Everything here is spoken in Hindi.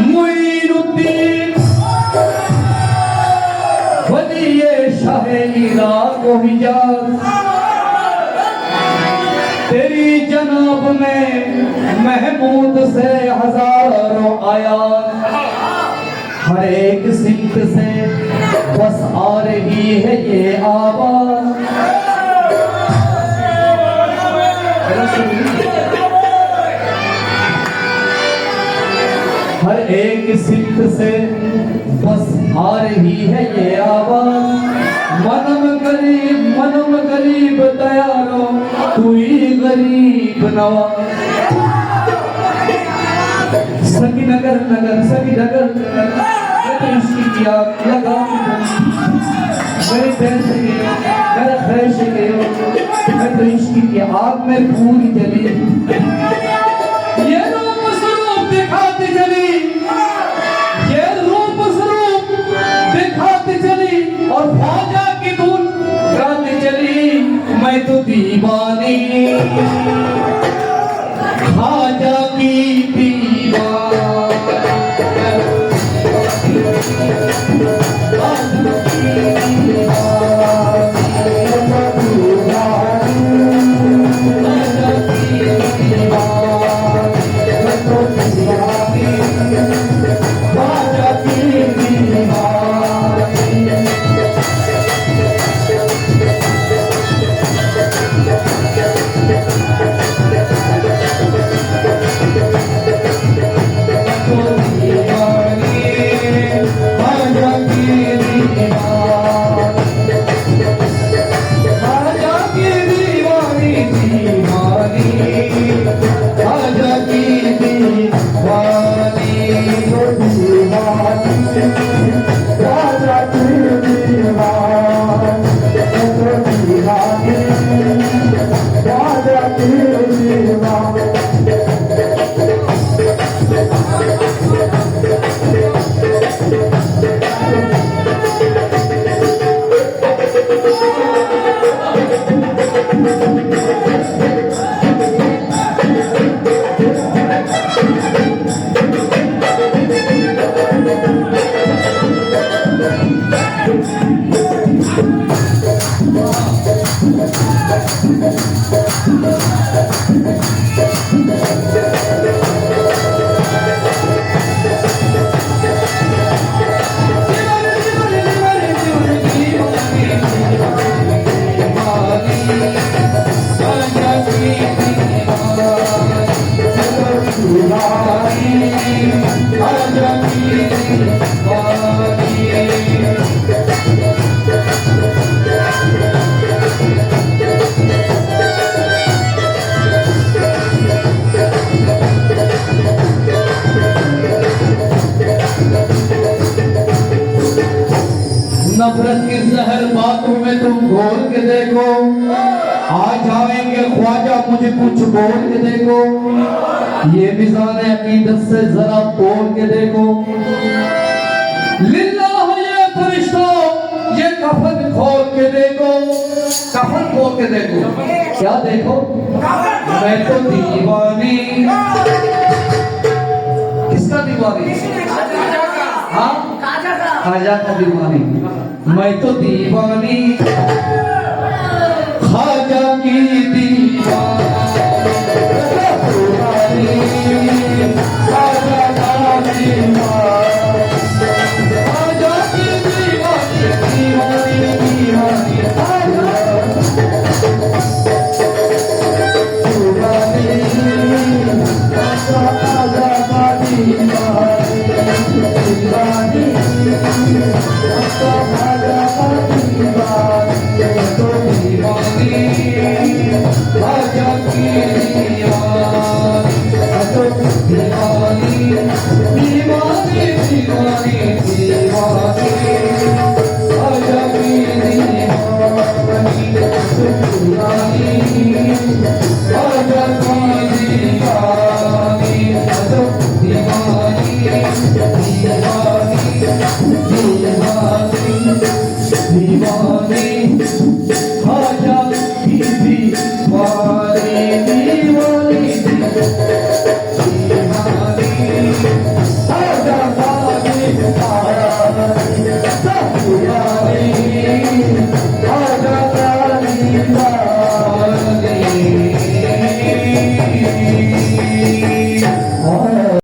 मुईनुद्दीन वलिये शाहे इराक व हिजाज, तेरी जनाब में महमूद से हजारों आयात, हर एक सिमत से बस आ रही है ये आवाज। हर एक सिमत से बस आ रही है ये आवाज। मनम गरीब तैयारो तू ही गरीब नवाज। सगी नगर इसकी किया लगा मेरे पैसे मेरे खैशे मैं तो इसकी की आग में पूरी जली। ये रूप स्वरूप दिखाती चली, ये रूप स्वरूप दिखाती चली और ख्वाजा की धुन गाती चली। मैं तो दीवानी ख्वाजा की दीवानी। नफरत की जहर बातों में तुम घोल के देखो, आ जाएंगे ख्वाजा मुझे कुछ बोल के देखो। ये मिजान अकीदत से जरा तोड़ के देखो। लिल्लाह ये फरिश्तों ये कफन खोल के देखो, कफन खोल के देखो। क्या देखो? मैं तो दीवानी। किसका दीवानी? हाँ ख्वाजा का दीवानी। मैं तो दीवानी ख्वाजा की दीवानी। ख्वाजा का दीवानी।